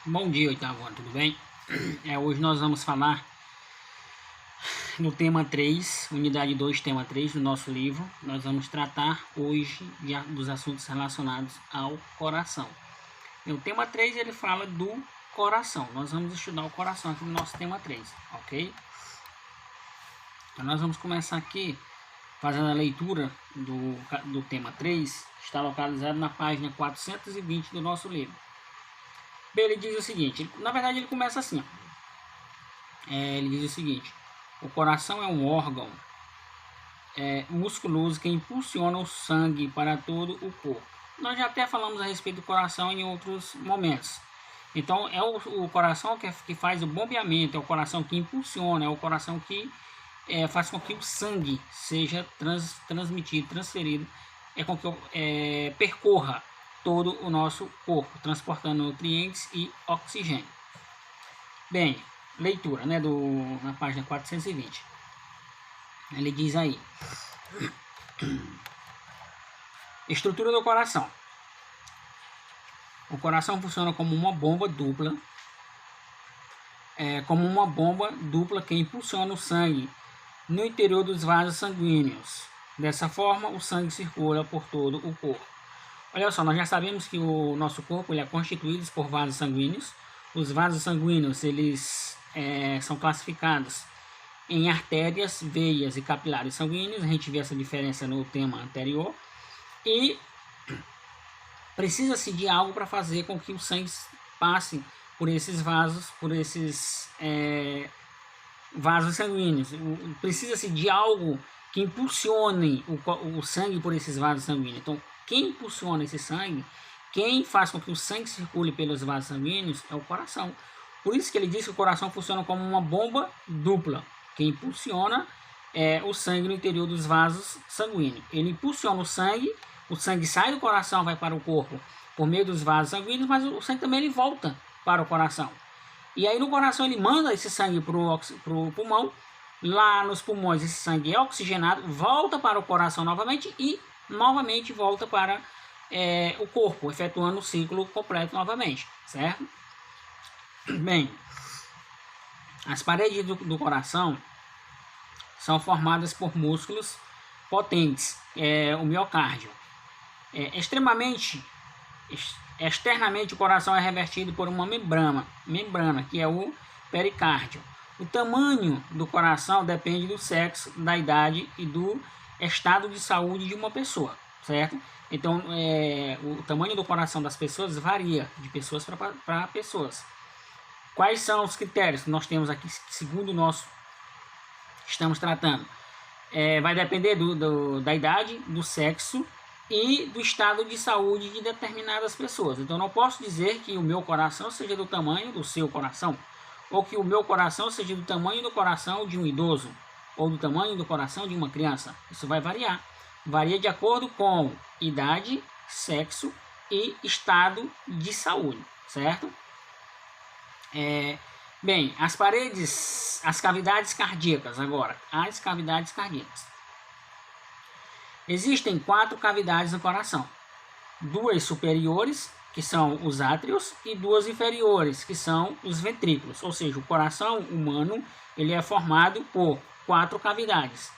Bom dia, oitavo ano, tudo bem? Hoje nós vamos falar no tema 3, unidade 2, tema 3 do nosso livro. Nós vamos tratar hoje dos assuntos relacionados ao coração. O tema 3 ele fala do coração. Nós vamos estudar o coração aqui no nosso tema 3, ok? Então nós vamos começar aqui fazendo a leitura do tema 3. Está localizado na página 420 do nosso livro. Bem, ele diz o seguinte, na verdade ele começa assim, ele diz o seguinte: o coração é um órgão musculoso que impulsiona o sangue para todo o corpo. Nós já até falamos a respeito do coração em outros momentos. Então é o coração que faz o bombeamento, é o coração que impulsiona, é o coração que faz com que o sangue seja transmitido, transferido, com que percorra todo o nosso corpo, transportando nutrientes e oxigênio. Bem, leitura, na página 420. Ele diz aí: estrutura do coração. O coração funciona como uma bomba dupla, que impulsiona o sangue no interior dos vasos sanguíneos. Dessa forma, o sangue circula por todo o corpo. Olha só, nós já sabemos que o nosso corpo ele é constituído por vasos sanguíneos. Os vasos sanguíneos eles são classificados em artérias, veias e capilares sanguíneos. A gente viu essa diferença no tema anterior. E precisa-se de algo para fazer com que o sangue passe por esses vasos, vasos sanguíneos. Precisa-se de algo que impulsione o sangue por esses vasos sanguíneos. Então, quem impulsiona esse sangue, quem faz com que o sangue circule pelos vasos sanguíneos é o coração. Por isso que ele diz que o coração funciona como uma bomba dupla, que impulsiona o sangue no interior dos vasos sanguíneos. Ele impulsiona o sangue sai do coração, vai para o corpo por meio dos vasos sanguíneos, mas o sangue também ele volta para o coração. E aí no coração ele manda esse sangue para o pulmão. Lá nos pulmões esse sangue é oxigenado, volta para o coração novamente e novamente volta para o corpo, efetuando o ciclo completo novamente, certo? Bem, as paredes do coração são formadas por músculos potentes, o miocárdio. Externamente o coração é revestido por uma membrana que é o pericárdio. O tamanho do coração depende do sexo, da idade e do estado de saúde de uma pessoa, certo? Então, o tamanho do coração das pessoas varia de pessoas para pessoas. Quais são os critérios que nós temos aqui, segundo nós estamos tratando? Vai depender da idade, do sexo e do estado de saúde de determinadas pessoas. Então, não posso dizer que o meu coração seja do tamanho do seu coração, ou que o meu coração seja do tamanho do coração de um idoso, ou do tamanho do coração de uma criança. Isso vai variar. Varia de acordo com idade, sexo e estado de saúde, certo? Bem, as cavidades cardíacas agora. As cavidades cardíacas. Existem 4 cavidades no coração. 2 superiores, que são os átrios, e 2 inferiores, que são os ventrículos. Ou seja, o coração humano ele é formado por 4 cavidades.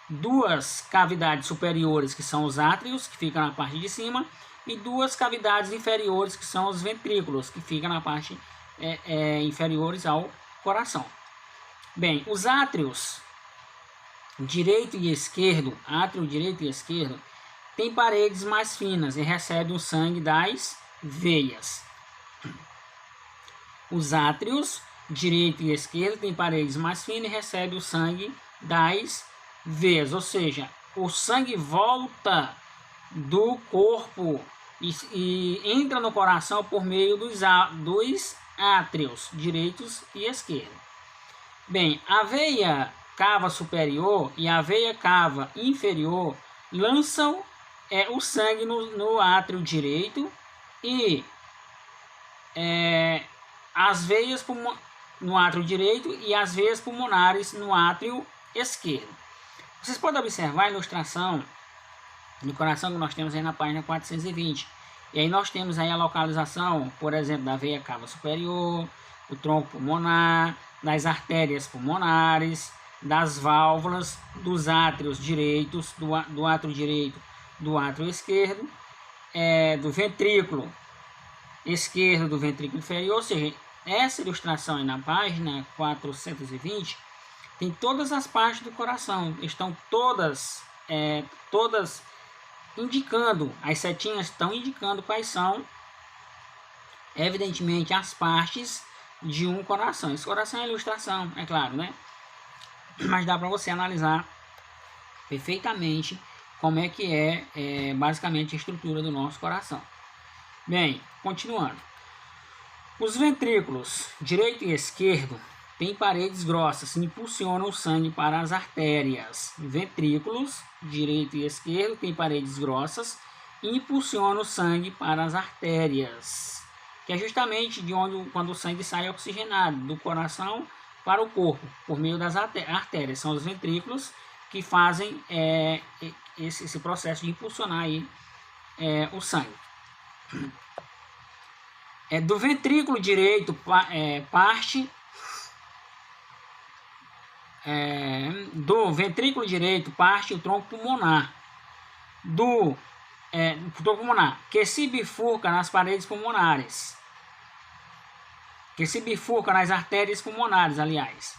2 cavidades superiores, que são os átrios, que ficam na parte de cima, e 2 cavidades inferiores, que são os ventrículos, que ficam na parte inferiores ao coração. Bem, os átrios direito e esquerdo, tem paredes mais finas e recebem o sangue das veias. Os átrios direito e esquerdo têm paredes mais finas e recebem o sangue das veias, ou seja, o sangue volta do corpo e entra no coração por meio dos átrios direitos e esquerdo. Bem, a veia cava superior e a veia cava inferior lançam o sangue no átrio direito e as veias no átrio direito e as veias pulmonares no átrio esquerdo. Vocês podem observar a ilustração do coração que nós temos aí na página 420. E aí nós temos aí a localização, por exemplo, da veia cava superior, o tronco pulmonar, das artérias pulmonares, das válvulas, dos átrios direitos, do átrio direito, do átrio esquerdo, do ventrículo esquerdo, do ventrículo inferior. Ou seja, essa ilustração aí na página 420 tem todas as partes do coração, estão todas indicando, as setinhas estão indicando quais são, evidentemente, as partes de um coração. Esse coração é ilustração, é claro, né? Mas dá para você analisar perfeitamente como é que é basicamente a estrutura do nosso coração. Bem, continuando. Os ventrículos direito e esquerdo têm paredes grossas que impulsionam o sangue para as artérias. Ventrículos direito e esquerdo têm paredes grossas e impulsionam o sangue para as artérias, que é justamente de onde quando o sangue sai oxigenado do coração para o corpo, por meio das artérias. São os ventrículos que fazem esse processo de impulsionar aí, o sangue. Do ventrículo direito do ventrículo direito parte o tronco pulmonar, tronco pulmonar, que se bifurca nas paredes pulmonares, que se bifurca nas artérias pulmonares, aliás,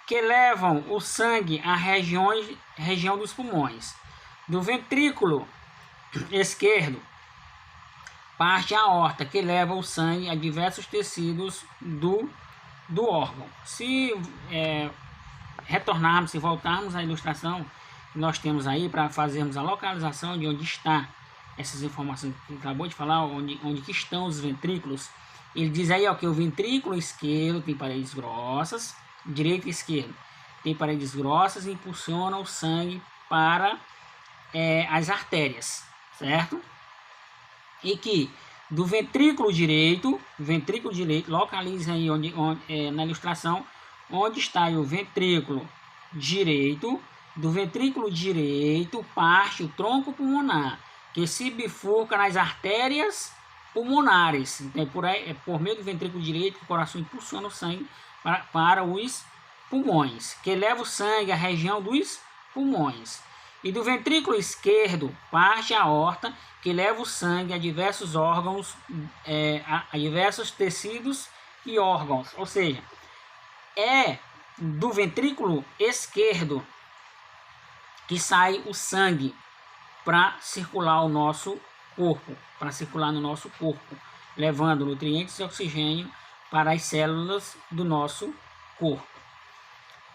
que levam o sangue à região dos pulmões. Do ventrículo esquerdo parte a aorta, que leva o sangue a diversos tecidos do órgão. Se retornarmos, se voltarmos à ilustração que nós temos aí para fazermos a localização de onde está essas informações que acabou de falar, onde que estão os ventrículos, ele diz aí que o ventrículo esquerdo tem paredes grossas, direito e esquerdo tem paredes grossas e impulsiona o sangue para as artérias, certo? E que do ventrículo direito, localize aí na ilustração onde está o ventrículo direito. Do ventrículo direito parte o tronco pulmonar, que se bifurca nas artérias pulmonares. Por meio do ventrículo direito que o coração impulsiona o sangue para os pulmões, que leva o sangue à região dos pulmões. E do ventrículo esquerdo parte a aorta, que leva o sangue a diversos órgãos, a diversos tecidos e órgãos. Ou seja, é do ventrículo esquerdo que sai o sangue para circular no nosso corpo, levando nutrientes e oxigênio para as células do nosso corpo.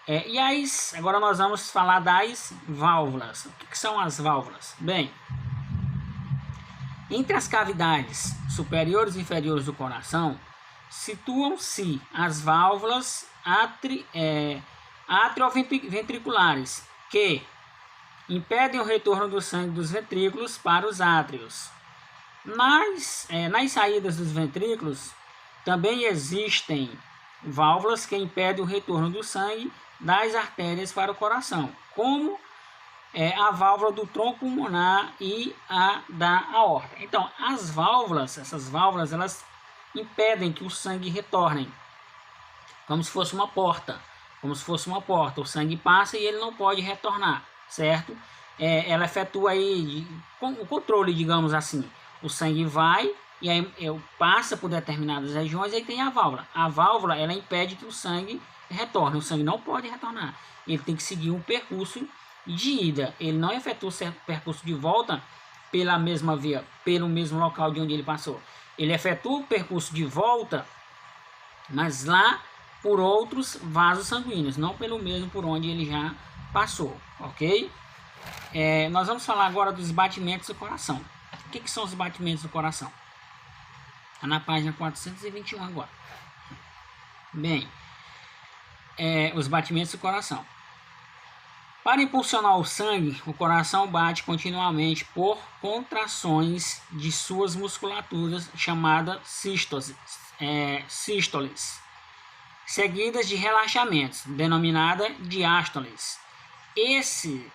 E aí, agora nós vamos falar das válvulas. O que são as válvulas? Bem, entre as cavidades superiores e inferiores do coração, situam-se as válvulas atrioventriculares, que impedem o retorno do sangue dos ventrículos para os átrios. Nas saídas dos ventrículos, também existem válvulas que impedem o retorno do sangue das artérias para o coração, como a válvula do tronco pulmonar e a da aorta. Então, essas válvulas, elas impedem que o sangue retorne, como se fosse uma porta. O sangue passa e ele não pode retornar, certo? Ela efetua aí o controle, digamos assim. O sangue vai e aí passa por determinadas regiões e aí tem a válvula. A válvula, ela impede que o sangue retorne. O sangue não pode retornar. Ele tem que seguir um percurso de ida. Ele não efetua certo percurso de volta pela mesma via, pelo mesmo local de onde ele passou. Ele efetua o percurso de volta, mas lá por outros vasos sanguíneos, não pelo mesmo por onde ele já passou, ok? Nós vamos falar agora dos batimentos do coração. O que são os batimentos do coração? Está na página 421 agora. Bem, os batimentos do coração. Para impulsionar o sangue, o coração bate continuamente por contrações de suas musculaturas, chamadas sístoles, seguidas de relaxamentos, denominada diástoles. Esse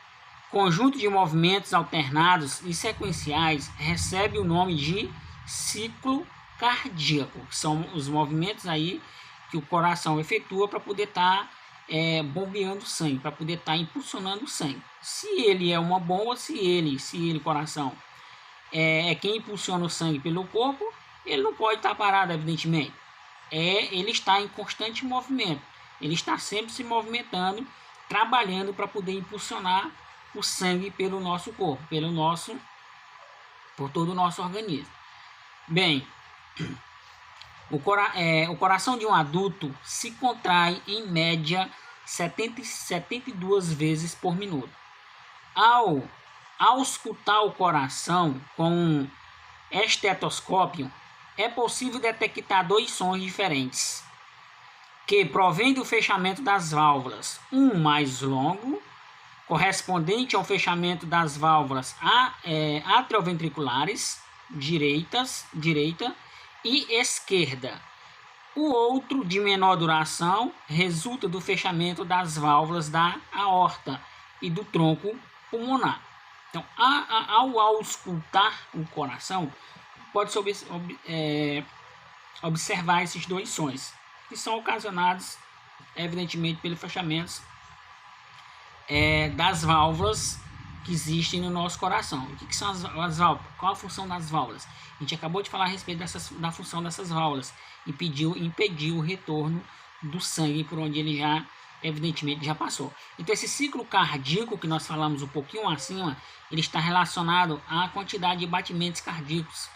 conjunto de movimentos alternados e sequenciais recebe o nome de ciclo cardíaco, que são os movimentos aí que o coração efetua para poder estar bombeando sangue, para poder estar impulsionando o sangue. Se ele é uma bomba, se ele coração é quem impulsiona o sangue pelo corpo, ele não pode estar parado, evidentemente. Ele está em constante movimento, ele está sempre se movimentando, trabalhando para poder impulsionar o sangue pelo nosso corpo, por todo o nosso organismo. Bem, o coração de um adulto se contrai em média 72 vezes por minuto. Ao auscultar o coração com um estetoscópio, é possível detectar dois sons diferentes, que provém do fechamento das válvulas, um mais longo, correspondente ao fechamento das válvulas atrioventriculares, direita e esquerda. O outro, de menor duração, resulta do fechamento das válvulas da aorta e do tronco pulmonar. Então, ao auscultar o coração, pode-se observar esses dois sons, que são ocasionados, evidentemente, pelo fechamento das válvulas que existem no nosso coração. O que são as válvulas? Qual a função das válvulas? A gente acabou de falar a respeito da função dessas válvulas, impediu o retorno do sangue por onde ele já, evidentemente, já passou. Então, esse ciclo cardíaco que nós falamos um pouquinho acima, ele está relacionado à quantidade de batimentos cardíacos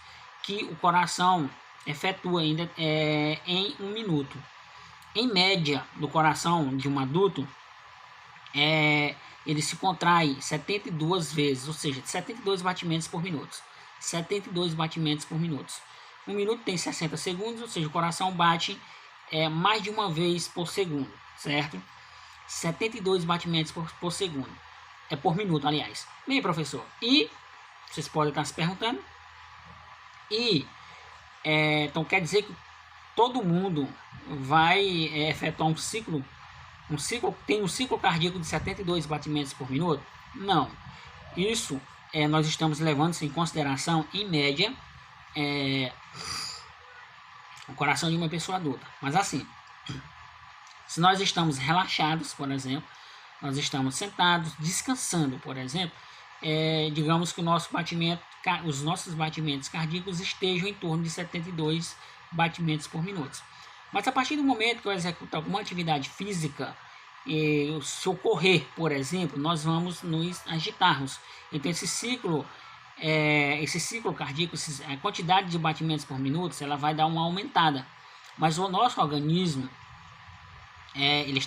que o coração efetua ainda em um minuto. Em média, do coração de um adulto, ele se contrai 72 vezes, ou seja, 72 batimentos por minuto. 72 batimentos por minuto. Um minuto tem 60 segundos, ou seja, o coração bate mais de uma vez por segundo, certo? 72 batimentos por segundo. Por minuto, aliás. Bem, professor, e vocês podem estar se perguntando, então quer dizer que todo mundo vai efetuar um ciclo tem um ciclo cardíaco de 72 batimentos por minuto? Não. Isso nós estamos levando em consideração, em média, o coração de uma pessoa adulta. Mas assim, se nós estamos relaxados, por exemplo, nós estamos sentados, descansando, por exemplo, digamos que os nossos batimentos cardíacos estejam em torno de 72 batimentos por minuto. Mas a partir do momento que eu executo alguma atividade física, se eu correr, por exemplo, nós vamos nos agitarmos. Então esse ciclo cardíaco, a quantidade de batimentos por minuto, ela vai dar uma aumentada. Mas o nosso organismo, ele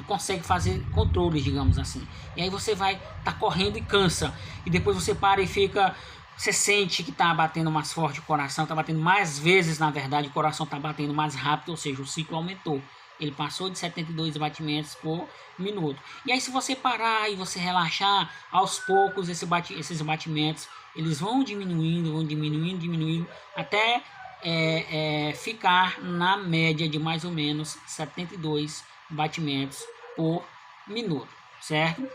consegue fazer controles, digamos assim. E aí você vai correndo e cansa. E depois você para e fica... Você sente que está batendo mais forte o coração, está batendo mais vezes, na verdade, o coração está batendo mais rápido, ou seja, o ciclo aumentou. Ele passou de 72 batimentos por minuto. E aí, se você parar e você relaxar, aos poucos, esses batimentos, eles vão diminuindo, até ficar na média de mais ou menos 72 batimentos por minuto, certo?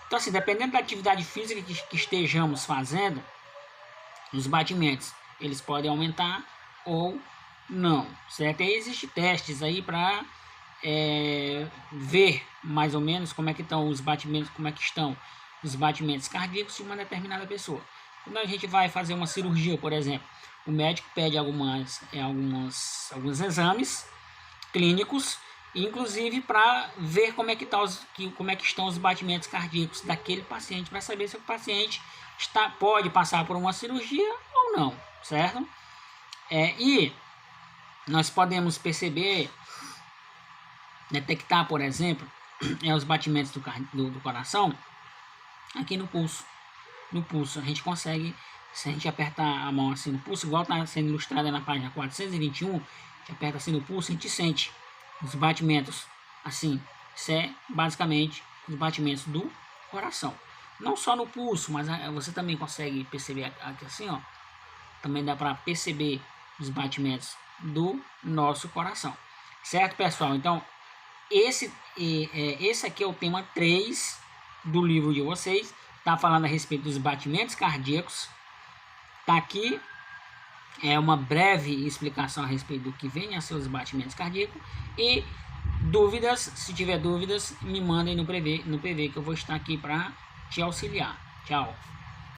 Então, assim, dependendo da atividade física que estejamos fazendo, os batimentos, eles podem aumentar ou não, certo? E existem testes aí para ver mais ou menos como é que estão os batimentos, cardíacos de uma determinada pessoa. Quando a gente vai fazer uma cirurgia, por exemplo, o médico pede alguns exames clínicos, inclusive para ver como é que estão os batimentos cardíacos daquele paciente, para saber se o paciente pode passar por uma cirurgia ou não, certo? E nós podemos detectar, por exemplo, os batimentos do coração aqui no pulso. No pulso, a gente consegue, se a gente apertar a mão assim no pulso, igual está sendo ilustrado na página 421, a gente aperta assim no pulso, a gente sente os batimentos assim. Isso é basicamente os batimentos do coração. Não só no pulso, mas você também consegue perceber aqui assim, ó. Também dá para perceber os batimentos do nosso coração. Certo, pessoal? Então, esse aqui é o tema 3 do livro de vocês. Tá falando a respeito dos batimentos cardíacos. Tá aqui é uma breve explicação a respeito do que vem a seus batimentos cardíacos. E dúvidas, se tiver dúvidas, me mandem no PV que eu vou estar aqui para te auxiliar. Tchau.